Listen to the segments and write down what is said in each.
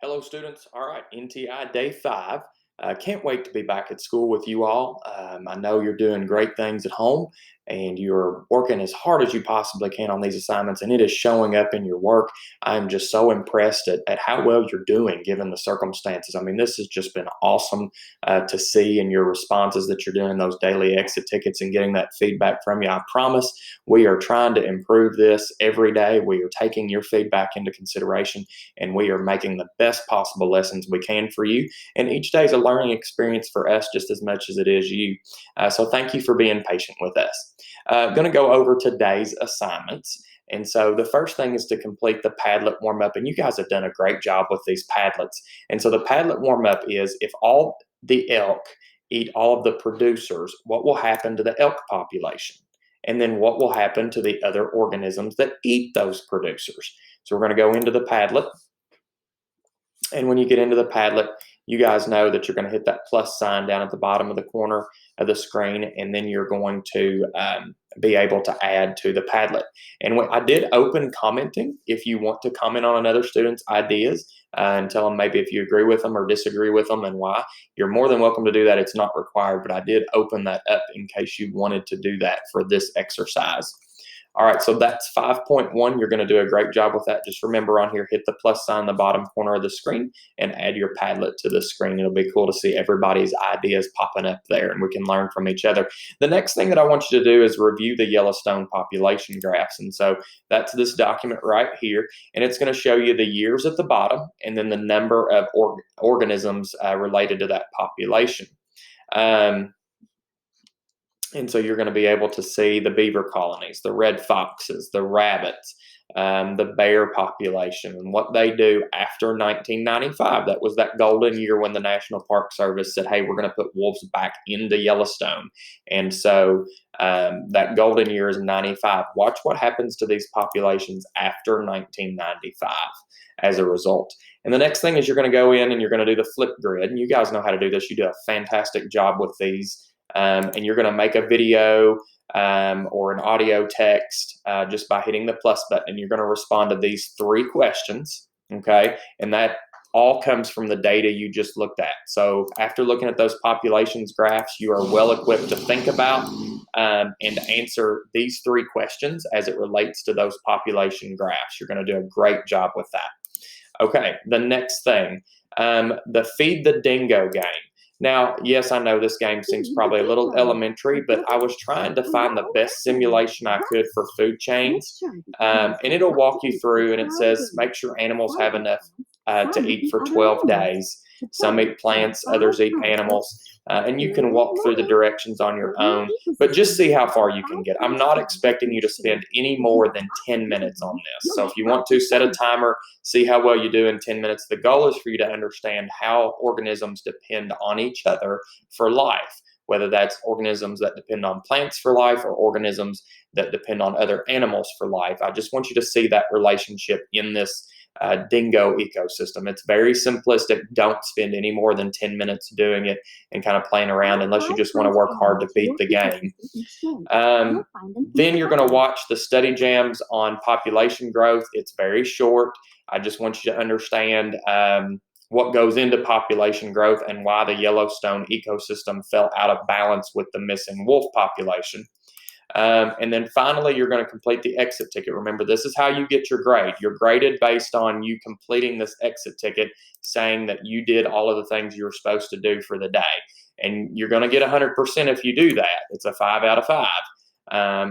Hello, students. All right, NTI Day 5. Can't wait to be back at school with you all. I know you're doing great things at home and you're working as hard as you possibly can on these assignments, and it is showing up in your work. I'm just so impressed at how well you're doing given the circumstances. I mean, this has just been awesome to see in your responses that you're doing those daily exit tickets and getting that feedback from you. I promise we are trying to improve this every day. We are taking your feedback into consideration and we are making the best possible lessons we can for you. And each day is a learning experience for us just as much as it is you. So thank you for being patient with us. Going to go over today's assignments. And so the first thing is to complete the Padlet warm-up, and you guys have done a great job with these Padlets. And so the Padlet warm-up is if all the elk eat all of the producers, what will happen to the elk population? And then what will happen to the other organisms that eat those producers? So we're going to go into the Padlet. And when you get into the Padlet, you guys know that you're going to hit that plus sign down at the bottom of the corner of the screen, and then you're going to be able to add to the Padlet. And I did open commenting if you want to comment on another student's ideas and tell them maybe if you agree with them or disagree with them and why. You're more than welcome to do that. It's not required, but I did open that up in case you wanted to do that for this exercise. All right, so that's 5.1. You're going to do a great job with that. Just remember on here, hit the plus sign in the bottom corner of the screen and add your Padlet to the screen. It'll be cool to see everybody's ideas popping up there, and we can learn from each other. The next thing that I want you to do is review the Yellowstone population graphs. And so that's this document right here, and it's going to show you the years at the bottom and then the number of organisms related to that population. And so you're going to be able to see the beaver colonies, the red foxes, the rabbits, the bear population, and what they do after 1995. That was that golden year when the National Park Service said, hey, we're going to put wolves back into Yellowstone. And so that golden year is 95. Watch what happens to these populations after 1995 as a result. And the next thing is you're going to go in and you're going to do the flip grid. And you guys know how to do this. You do a fantastic job with these. And you're going to make a video or an audio text just by hitting the plus button. And you're going to respond to these 3 questions, okay? And that all comes from the data you just looked at. So after looking at those populations graphs, you are well equipped to think about and answer these 3 questions as it relates to those population graphs. You're going to do a great job with that. Okay, the next thing, the Feed the Dingo game. Now, yes, I know this game seems probably a little elementary, but I was trying to find the best simulation I could for food chains. And it'll walk you through, and it says, make sure animals have enough to eat for 12 days. Some eat plants, others eat animals. And you can walk through the directions on your own, but just see how far you can get. I'm not expecting you to spend any more than 10 minutes on this. So if you want to, set a timer, see how well you do in 10 minutes. The goal is for you to understand how organisms depend on each other for life, whether that's organisms that depend on plants for life or organisms that depend on other animals for life. I just want you to see that relationship in this dingo ecosystem. It's very simplistic. Don't spend any more than 10 minutes doing it and kind of playing around unless you just want to work hard to beat the game. Then you're going to watch the study jams on population growth. It's very short. I just want you to understand what goes into population growth and why the Yellowstone ecosystem fell out of balance with the missing wolf population. And then finally, you're going to complete the exit ticket. Remember, this is how you get your grade. You're graded based on you completing this exit ticket, saying that you did all of the things you were supposed to do for the day. And you're going to get 100% if you do that. It's a 5 out of 5.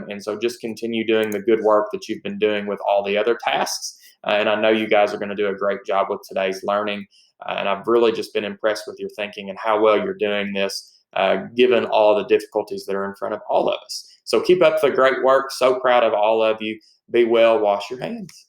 And so just continue doing the good work that you've been doing with all the other tasks. And I know you guys are going to do a great job with today's learning. And I've really just been impressed with your thinking and how well you're doing this, given all the difficulties that are in front of all of us. So keep up the great work. So proud of all of you. Be well. Wash your hands.